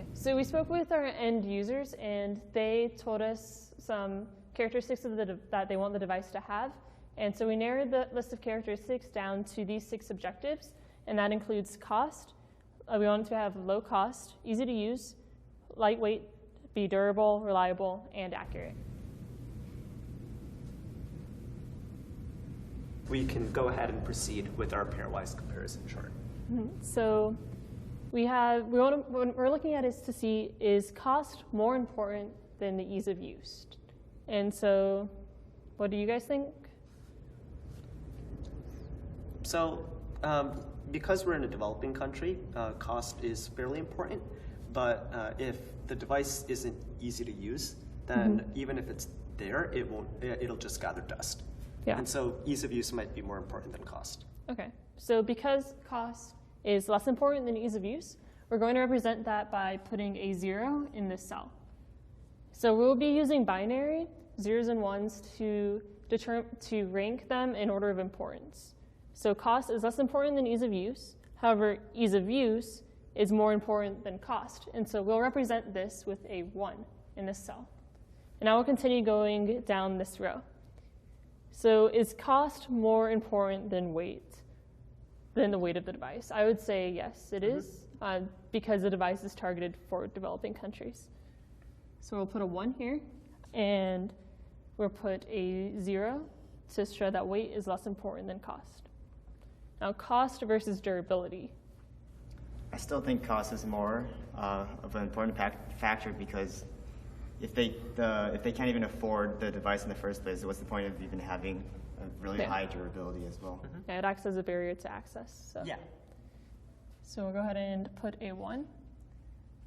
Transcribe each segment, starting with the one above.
Okay, so we spoke with our end users, and they told us some characteristics of that they want the device to have. And so we narrowed the list of characteristics down to these 6 objectives, and that includes cost. We want it to have low cost, easy to use, lightweight, be durable, reliable, and accurate. We can go ahead and proceed with our pairwise comparison chart. So what we're looking at is to see, is cost more important than the ease of use? And so what do you guys think? So because we're in a developing country, cost is fairly important. But if the device isn't easy to use, then even if it's there, it'll just gather dust. Yeah. And so ease of use might be more important than cost. Okay, so because cost is less important than ease of use, we're going to represent that by putting a 0 in this cell. So we'll be using binary, 0s and 1s, to rank them in order of importance. So cost is less important than ease of use. However, ease of use is more important than cost. And so we'll represent this with a 1 in this cell. And now we'll continue going down this row. So is cost more important than the weight of the device? I would say yes, it is, because the device is targeted for developing countries. So we'll put a 1 here, and we'll put a 0 to show that weight is less important than cost. Now, cost versus durability. I still think cost is more of an important factor, because if they can't even afford the device in the first place, what's the point of even having a really high durability as well? Yeah, it acts as a barrier to access. So. Yeah. So we'll go ahead and put a 1.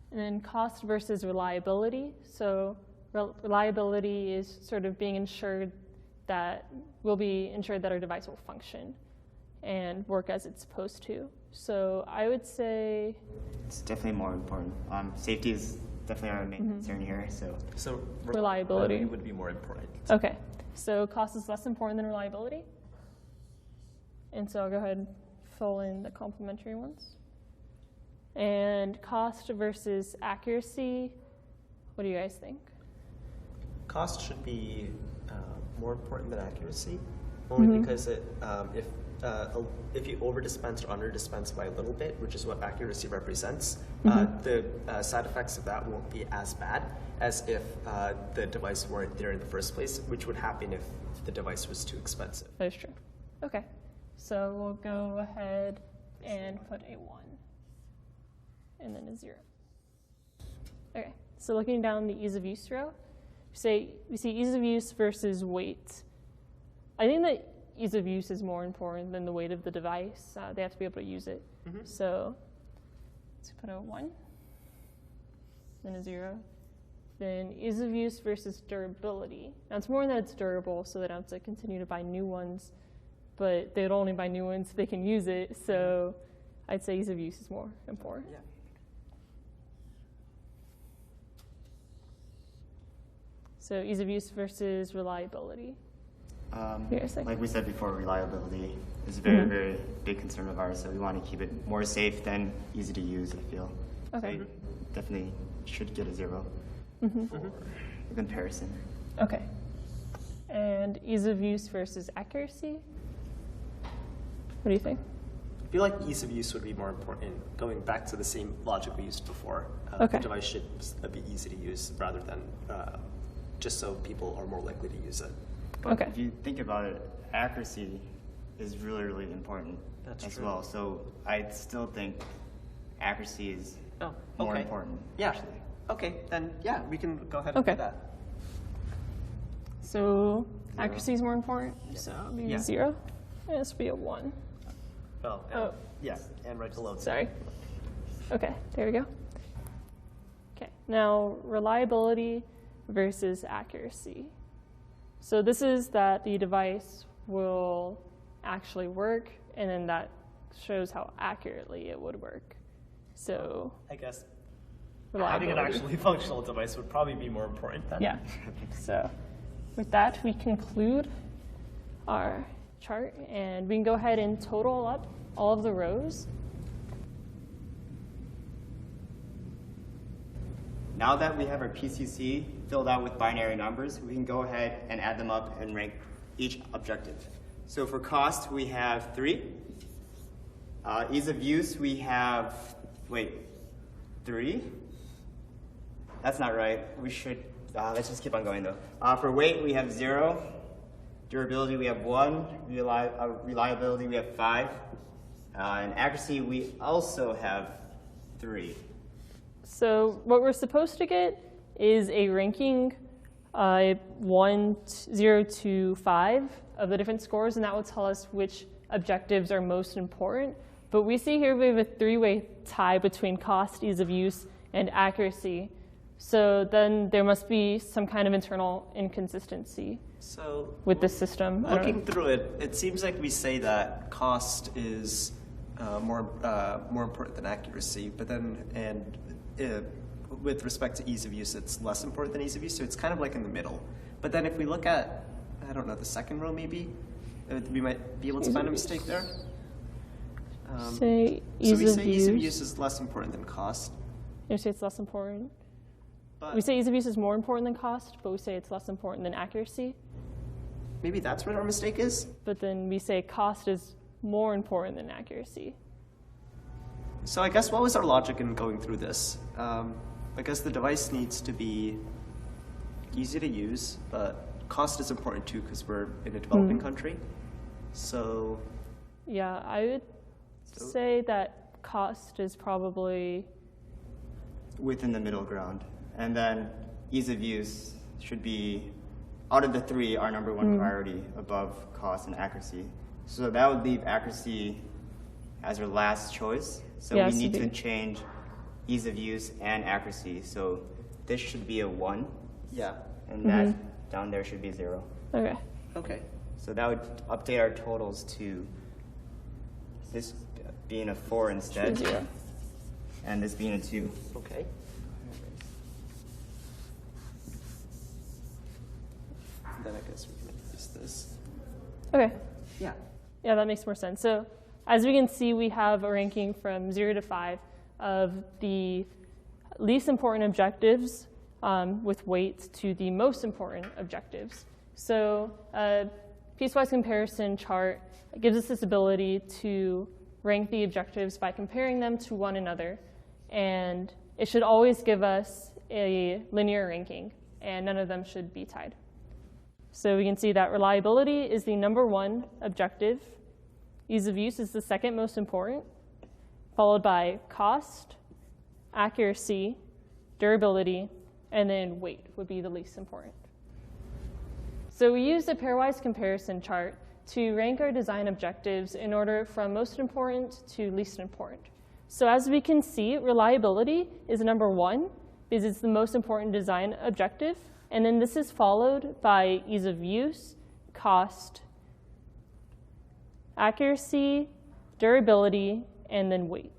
And then cost versus reliability. So reliability is sort of being ensured that our device will function and work as it's supposed to. So I would say it's definitely more important. Safety is definitely our main concern here. So reliability would be more important. Okay, so cost is less important than reliability. And so I'll go ahead and fill in the complementary ones. And cost versus accuracy, what do you guys think? Cost should be more important than accuracy, only because if you over-dispense or under-dispense by a little bit, which is what accuracy represents, the side effects of that won't be as bad as if the device weren't there in the first place, which would happen if the device was too expensive. That is true. Okay, so we'll go ahead and put a 1 and then a 0. Okay, so looking down the ease of use row, we see ease of use versus weight. I think that ease of use is more important than the weight of the device. They have to be able to use it. So let's put a 1, then a 0. Then ease of use versus durability. Now it's more that it's durable, so they don't have to continue to buy new ones, but they'd only buy new ones so they can use it. So I'd say ease of use is more important. Yeah. So ease of use versus reliability. Like we said before, reliability is a very, very big concern of ours, so we want to keep it more safe than easy to use, I feel. Okay. So definitely should get a 0 for comparison. Okay. And ease of use versus accuracy? What do you think? I feel like ease of use would be more important, going back to the same logic we used before. Okay. The device should be easy to use rather than just so people are more likely to use it. But if you think about it, accuracy is really, really important as well. So I still think accuracy is more important. Yeah. Actually. Okay, then yeah, we can go ahead and do that. So accuracy is more important. So maybe 0. And this would be a 1. Yeah, and right below. Sorry. Okay, there we go. Okay, now reliability versus accuracy. So this is that the device will actually work, and then that shows how accurately it would work. So I guess reliability. having an actually functional device would probably be more important then. Yeah. So with that, we conclude our chart, and we can go ahead and total up all of the rows. now that we have our PCC filled out with binary numbers, we can go ahead and add them up and rank each objective. So for cost, we have 3. Ease of use, we have, 3. That's not right. We should, let's just keep on going though. For weight, we have 0. Durability, we have 1. Reliability, we have 5. And accuracy, we also have 3. So what we're supposed to get is a ranking 0 to 5 of the different scores, and that will tell us which objectives are most important. But we see here we have a 3-way tie between cost, ease of use, and accuracy. So then there must be some kind of internal inconsistency with the system. Looking through it, it seems like we say that cost is more important than accuracy, but then with respect to ease of use, it's less important than ease of use. So it's kind of like in the middle. But then if we look at, I don't know, the second row maybe, we might be able to find a mistake there. Say ease so we of say use. ease of use is less important than cost. You say it's less important. But We say ease of use is more important than cost, but we say it's less important than accuracy. maybe that's where our mistake is. But then we say cost is more important than accuracy. So I guess what was our logic in going through this? I guess the device needs to be easy to use, but cost is important too because we're in a developing country. So Yeah, I would say that cost is probably within the middle ground. And then ease of use should be, out of the 3, our number 1 priority above cost and accuracy. So that would leave accuracy as our last choice. So Yeah, we so need to the- change ease of use and accuracy. So this should be a 1, yeah, and that down there should be 0. okay. okay. So that would update our totals to this being a 4 instead, 0. and this being a 2. Okay. Then I guess we can use this. Okay. Yeah. Yeah, that makes more sense. So as we can see, we have a ranking from 0 to 5 of the least important objectives with weight to the most important objectives. So a piecewise comparison chart gives us this ability to rank the objectives by comparing them to one another. And it should always give us a linear ranking, and none of them should be tied. So we can see that reliability is the number 1 objective. Ease of use is the second most important, followed by cost, accuracy, durability, and then weight would be the least important. So we used a pairwise comparison chart to rank our design objectives in order from most important to least important. So as we can see, reliability is number 1 because it's the most important design objective. And then this is followed by ease of use, cost, accuracy, durability, and then weight.